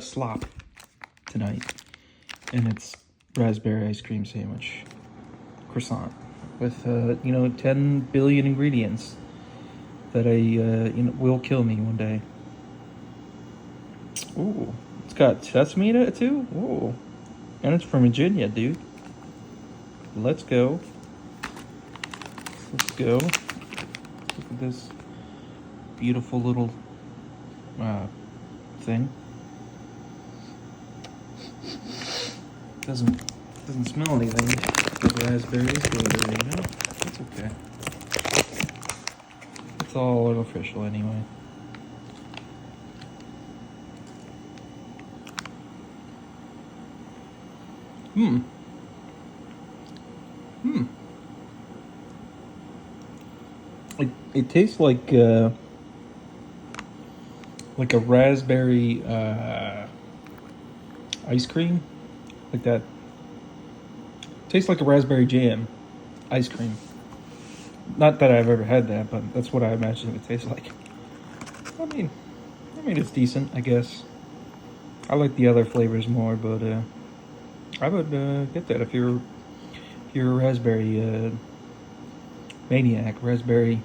slop tonight, and it's raspberry ice cream sandwich, croissant, with 10 billion ingredients that will kill me one day. Ooh, it's got sesame in it too. Ooh, and it's from Virginia, dude. Let's go. Let's go. Look at this beautiful little thing. Doesn't smell anything. The raspberries, but it's okay. It's all artificial anyway. It tastes like a raspberry ice cream, like that. Tastes like a raspberry jam ice cream. Not that I've ever had that, but that's what I imagine it tastes like. I mean, it's decent, I guess. I like the other flavors more, but I would get that if you're a raspberry maniac, raspberry